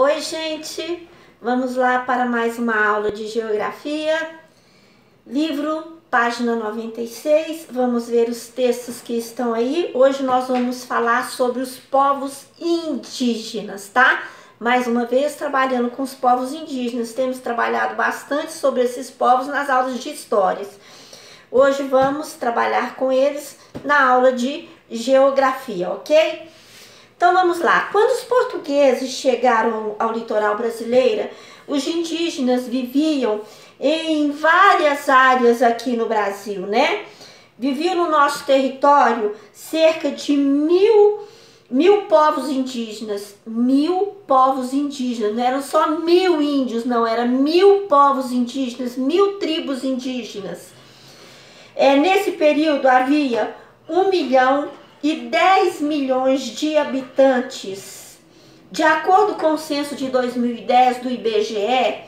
Oi, gente! Vamos lá para mais uma aula de geografia. Livro, página 96. Vamos ver os textos que estão aí. Hoje nós vamos falar sobre os povos indígenas, tá? Mais uma vez, trabalhando com os povos indígenas. Temos trabalhado bastante sobre esses povos nas aulas de histórias. Hoje vamos trabalhar com eles na aula de geografia, ok? Então vamos lá. Quando os portugueses chegaram ao litoral brasileiro, os indígenas viviam em várias áreas aqui no Brasil, né? Viviam no nosso território cerca de mil povos indígenas. 1000 povos indígenas. Não eram só 1000 índios, não. Eram 1000 povos indígenas, 1000 tribos indígenas. Nesse período havia 1.010 milhões de habitantes. De acordo com o censo de 2010 do IBGE,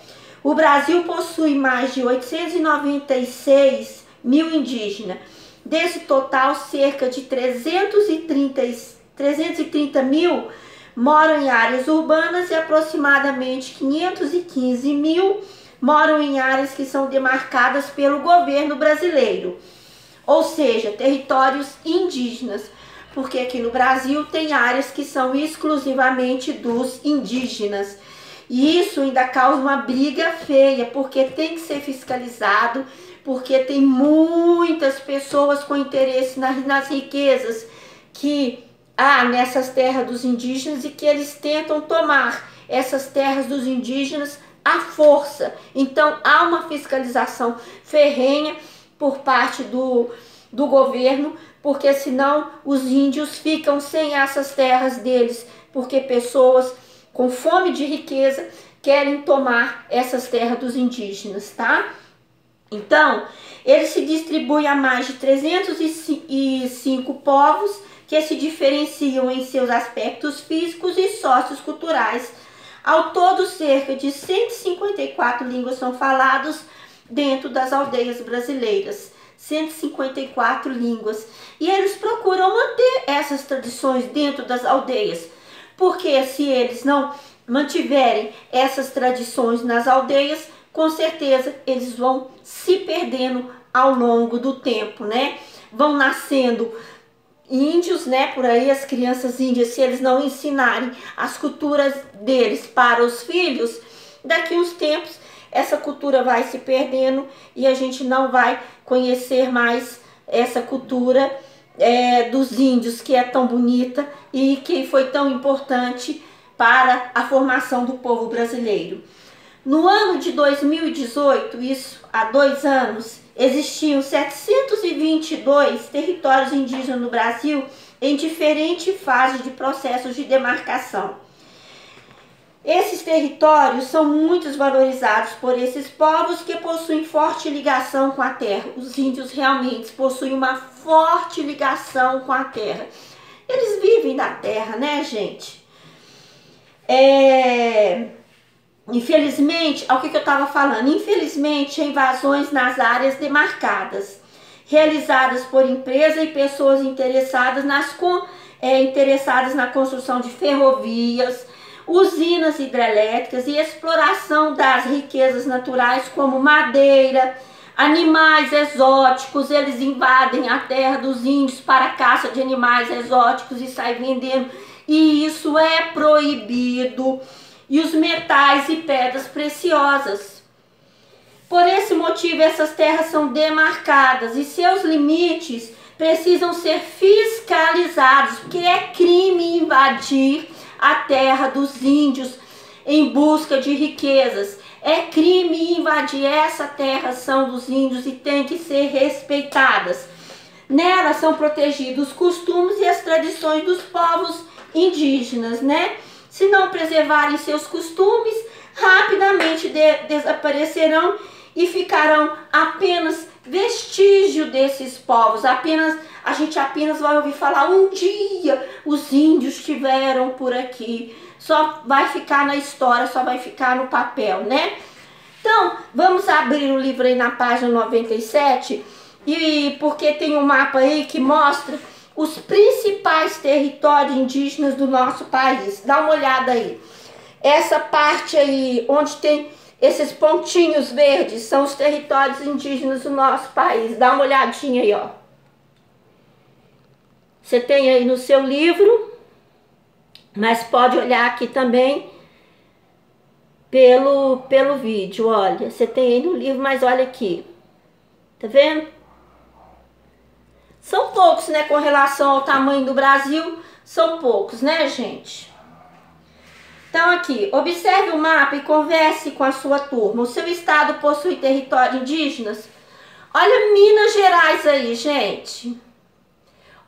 o Brasil possui mais de 896 mil indígenas. Desse total, cerca de 330 mil moram em áreas urbanas e aproximadamente 515 mil moram em áreas que são demarcadas pelo governo brasileiro, ou seja, territórios indígenas, porque aqui no Brasil tem áreas que são exclusivamente dos indígenas. E isso ainda causa uma briga feia, porque tem que ser fiscalizado, porque tem muitas pessoas com interesse nas riquezas que há nessas terras dos indígenas e que eles tentam tomar essas terras dos indígenas à força. Então há uma fiscalização ferrenha por parte do governo, porque senão os índios ficam sem essas terras deles, porque pessoas com fome de riqueza querem tomar essas terras dos indígenas, tá? Então, eles se distribuem a mais de 305 povos que se diferenciam em seus aspectos físicos e socioculturais. Ao todo, cerca de 154 línguas são faladas dentro das aldeias brasileiras. 154 línguas. E eles procuram manter essas tradições dentro das aldeias, porque se eles não mantiverem essas tradições nas aldeias, com certeza eles vão se perdendo ao longo do tempo, né? Vão nascendo índios, né? Por aí as crianças índias, se eles não ensinarem as culturas deles para os filhos, daqui uns tempos essa cultura vai se perdendo e a gente não vai conhecer mais essa cultura dos índios, que é tão bonita e que foi tão importante para a formação do povo brasileiro. No ano de 2018, isso há 2 anos, existiam 722 territórios indígenas no Brasil em diferentes fases de processos de demarcação. Esses territórios são muito valorizados por esses povos que possuem forte ligação com a terra. Os índios realmente possuem uma forte ligação com a terra. Eles vivem da terra, né, gente? Infelizmente, ao que eu estava falando, infelizmente, invasões nas áreas demarcadas, realizadas por empresas e pessoas interessadas na construção de ferrovias, usinas hidrelétricas e exploração das riquezas naturais como madeira, animais exóticos. Eles invadem a terra dos índios para a caça de animais exóticos e saem vendendo, e isso é proibido. E os metais e pedras preciosas. Por esse motivo, essas terras são demarcadas e seus limites precisam ser fiscalizados, porque é crime invadir a terra dos índios em busca de riquezas. É crime invadir essa terra, são dos índios, e tem que ser respeitadas. Nelas são protegidos os costumes e as tradições dos povos indígenas, né? Se não preservarem seus costumes, rapidamente desaparecerão e ficarão apenas vestígio desses povos. A gente apenas vai ouvir falar: um dia os índios estiveram por aqui. Só vai ficar na história, só vai ficar no papel, né? Então, vamos abrir o livro aí na página 97, porque tem um mapa aí que mostra os principais territórios indígenas do nosso país. Dá uma olhada aí. Essa parte aí, onde tem esses pontinhos verdes, são os territórios indígenas do nosso país. Dá uma olhadinha aí, ó. Você tem aí no seu livro, mas pode olhar aqui também pelo vídeo. Olha, você tem aí no livro, mas olha aqui. Tá vendo? São poucos, né? Com relação ao tamanho do Brasil, são poucos, né, gente? Então aqui, observe o mapa e converse com a sua turma. O seu estado possui território indígenas? Olha Minas Gerais aí, gente.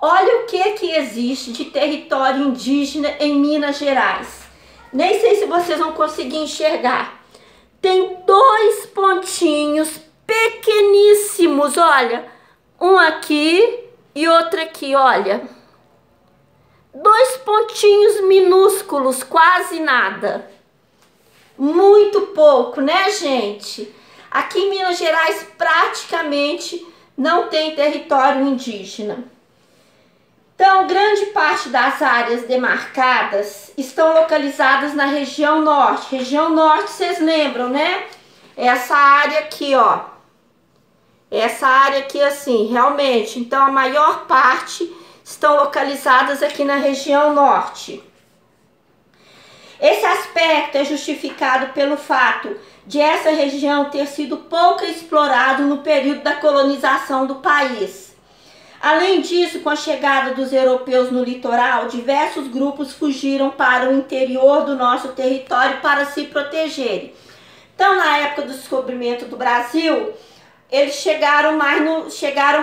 Olha o que existe de território indígena em Minas Gerais. Nem sei se vocês vão conseguir enxergar. Tem 2 pontinhos pequeníssimos, olha. Um aqui e outro aqui, olha. 2 pontinhos minúsculos, quase nada. Muito pouco, né, gente? Aqui em Minas Gerais praticamente não tem território indígena. Então, grande parte das áreas demarcadas estão localizadas na região norte. Região norte, vocês lembram, né? Essa área aqui, ó. Essa área aqui, assim, realmente. Então, a maior parte estão localizadas aqui na região norte. Esse aspecto é justificado pelo fato de essa região ter sido pouco explorado no período da colonização do país. Além disso, com a chegada dos europeus no litoral, diversos grupos fugiram para o interior do nosso território para se protegerem. Então, na época do descobrimento do Brasil, eles chegaram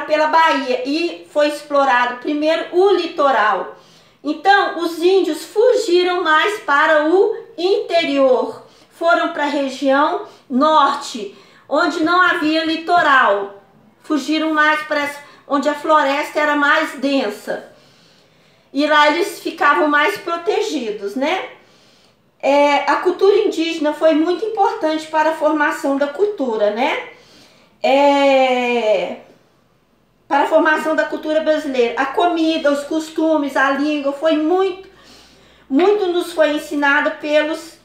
pela Bahia e foi explorado primeiro o litoral. Então, os índios fugiram mais para o interior, foram para a região norte, onde não havia litoral, fugiram mais para onde a floresta era mais densa. E lá eles ficavam mais protegidos, né? A cultura indígena foi muito importante para a formação da cultura, né? Para a formação da cultura brasileira. A comida, os costumes, a língua, foi muito nos foi ensinado pelos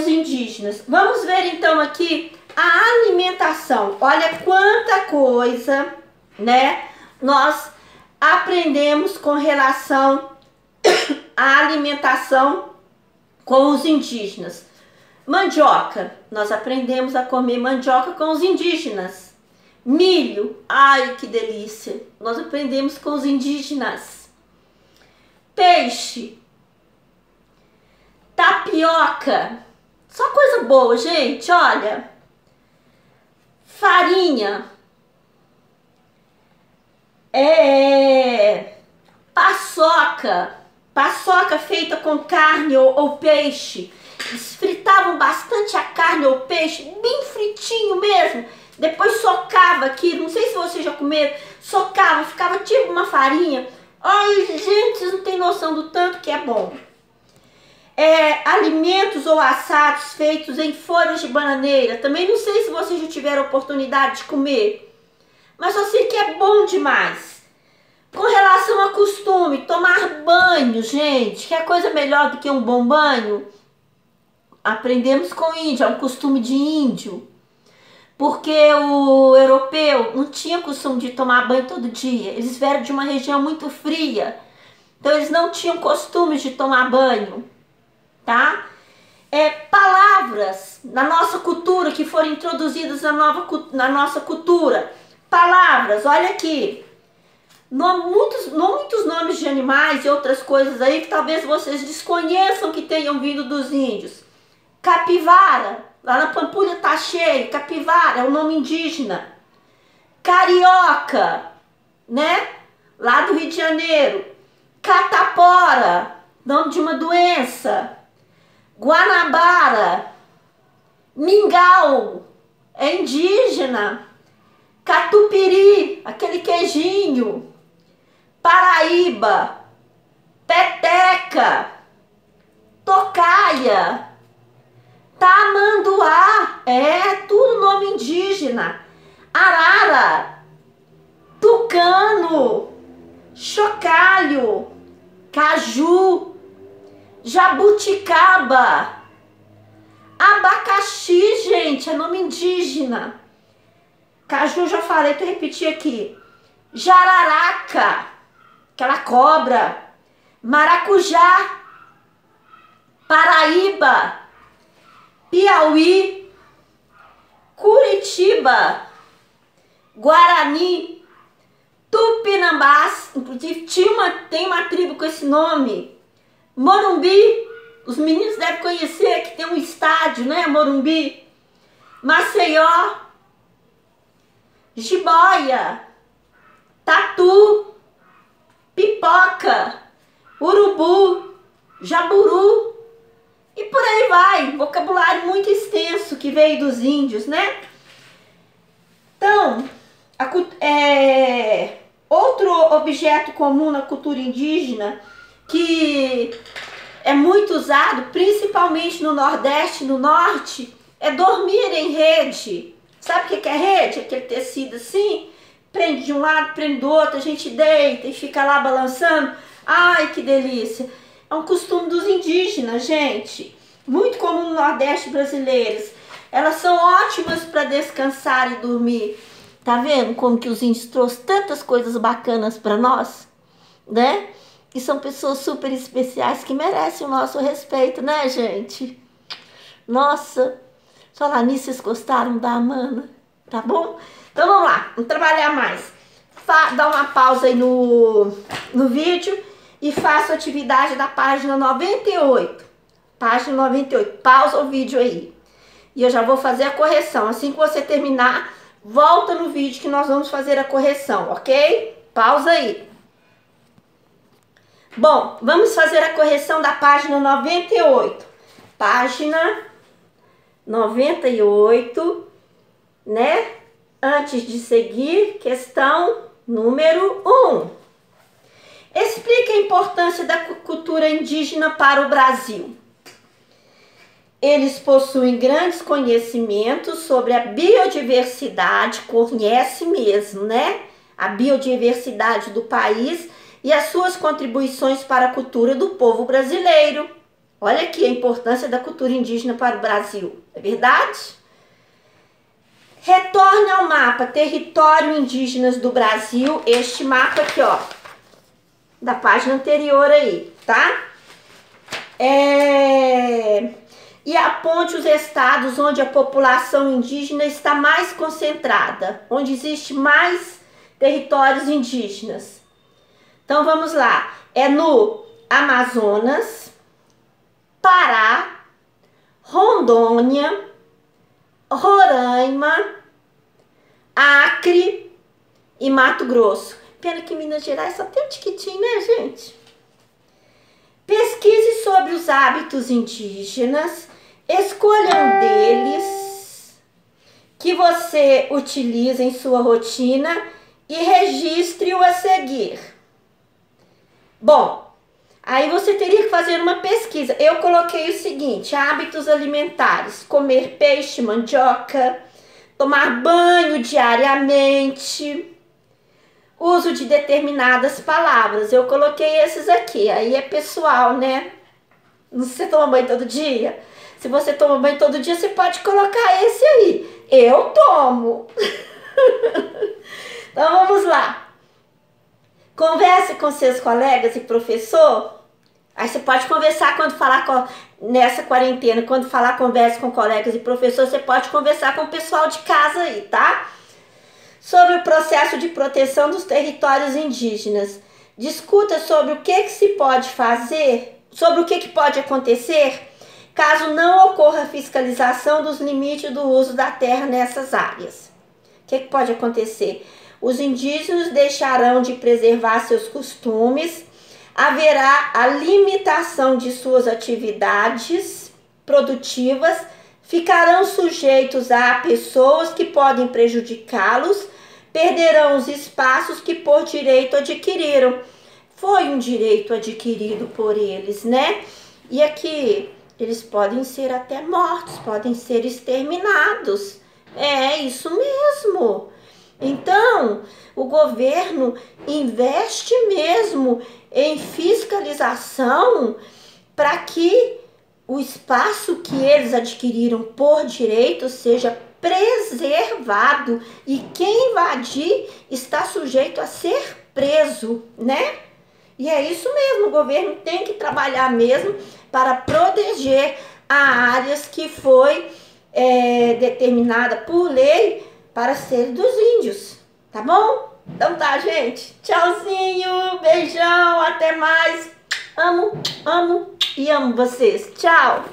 indígenas. Vamos ver então aqui a alimentação. Olha quanta coisa, né, nós aprendemos com relação à alimentação com os indígenas. Mandioca, nós aprendemos a comer mandioca com os indígenas. Milho, ai que delícia, nós aprendemos com os indígenas. Peixe, tapioca, só coisa boa, gente, olha. Farinha, paçoca feita com carne ou peixe. Eles fritavam bastante a carne ou peixe, bem fritinho mesmo. Depois socava aqui, não sei se vocês já comeram, socava, ficava tipo uma farinha. Ai, gente, vocês não têm noção do tanto que é bom. Alimentos ou assados feitos em folhas de bananeira. Também não sei se vocês já tiveram oportunidade de comer, mas eu sei que é bom demais. Com relação a costume, tomar banho, gente, que é coisa melhor do que um bom banho? Aprendemos com o índio, é um costume de índio. Porque o europeu não tinha costume de tomar banho todo dia. Eles vieram de uma região muito fria. Então eles não tinham costume de tomar banho, tá? Palavras na nossa cultura que foram introduzidas na nossa cultura. Palavras, olha aqui. Muitos nomes de animais e outras coisas aí que talvez vocês desconheçam que tenham vindo dos índios. Capivara, lá na Pampulha tá cheio, capivara é o nome indígena. Carioca, né? Lá do Rio de Janeiro. Catapora, nome de uma doença. Guanabara, mingau, é indígena. Catupiry, aquele queijinho. Paraíba, peteca, tocaia, tamanduá, tudo nome indígena. Arara, tucano, chocalho, caju, jabuticaba, abacaxi, gente, é nome indígena. Caju já falei, tô repetir aqui. Jararaca, aquela cobra. Maracujá, Paraíba, Piauí, Curitiba, Guarani, Tupinambás, inclusive tem uma tribo com esse nome. Morumbi, os meninos devem conhecer, que tem um estádio, né? Morumbi. Maceió, Jiboia, Tatu, Pipoca, Urubu, Jaburu e por aí vai. Vocabulário muito extenso que veio dos índios, né? Então, outro objeto comum na cultura indígena que é muito usado, principalmente no Nordeste e no Norte, é dormir em rede. Sabe o que é rede? Aquele tecido assim, prende de um lado, prende do outro, a gente deita e fica lá balançando. Ai, que delícia! É um costume dos indígenas, gente. Muito comum no Nordeste brasileiro. Elas são ótimas para descansar e dormir. Tá vendo como que os índios trouxeram tantas coisas bacanas para nós, né? E são pessoas super especiais que merecem o nosso respeito, né, gente? Nossa, falar nisso, vocês gostaram da Amanda? Tá bom? Então vamos lá, vamos trabalhar mais. Dá uma pausa aí no vídeo e faça a atividade da página 98. Página 98. Pausa o vídeo aí. E eu já vou fazer a correção. Assim que você terminar, volta no vídeo que nós vamos fazer a correção, ok? Pausa aí. Bom, vamos fazer a correção da página 98. Página 98, né? Antes de seguir, questão número 1. Explique a importância da cultura indígena para o Brasil. Eles possuem grandes conhecimentos sobre a biodiversidade, conhece mesmo, né? A biodiversidade do país e as suas contribuições para a cultura do povo brasileiro. Olha aqui a importância da cultura indígena para o Brasil, é verdade? Retorne ao mapa Território Indígenas do Brasil, este mapa aqui, ó, da página anterior aí, tá? E aponte os estados onde a população indígena está mais concentrada, onde existe mais territórios indígenas. Então vamos lá, é no Amazonas, Pará, Rondônia, Roraima, Acre e Mato Grosso. Pena que Minas Gerais só tem um tiquitinho, né, gente? Pesquise sobre os hábitos indígenas, escolha um deles que você utiliza em sua rotina e registre-o a seguir. Bom, aí você teria que fazer uma pesquisa. Eu coloquei o seguinte: hábitos alimentares, comer peixe, mandioca, tomar banho diariamente, uso de determinadas palavras. Eu coloquei esses aqui, aí é pessoal, né? Não sei se você toma banho todo dia. Se você toma banho todo dia, você pode colocar esse aí. Eu tomo. Então vamos lá. Converse com seus colegas e professor. Aí você pode conversar quando falar nessa quarentena, quando falar converse com colegas e professor, você pode conversar com o pessoal de casa aí, tá? Sobre o processo de proteção dos territórios indígenas. Discuta sobre o que se pode fazer, sobre o que pode acontecer caso não ocorra fiscalização dos limites do uso da terra nessas áreas. O que pode acontecer? Os indígenas deixarão de preservar seus costumes, haverá a limitação de suas atividades produtivas, ficarão sujeitos a pessoas que podem prejudicá-los, perderão os espaços que por direito adquiriram. Foi um direito adquirido por eles, né? E aqui eles podem ser até mortos, podem ser exterminados. É isso mesmo. Então, o governo investe mesmo em fiscalização para que o espaço que eles adquiriram por direito seja preservado, e quem invadir está sujeito a ser preso, né? E é isso mesmo, o governo tem que trabalhar mesmo para proteger as áreas que foi determinada por lei para ser dos índios, tá bom? Então tá, gente. Tchauzinho, beijão, até mais. Amo, amo e amo vocês. Tchau.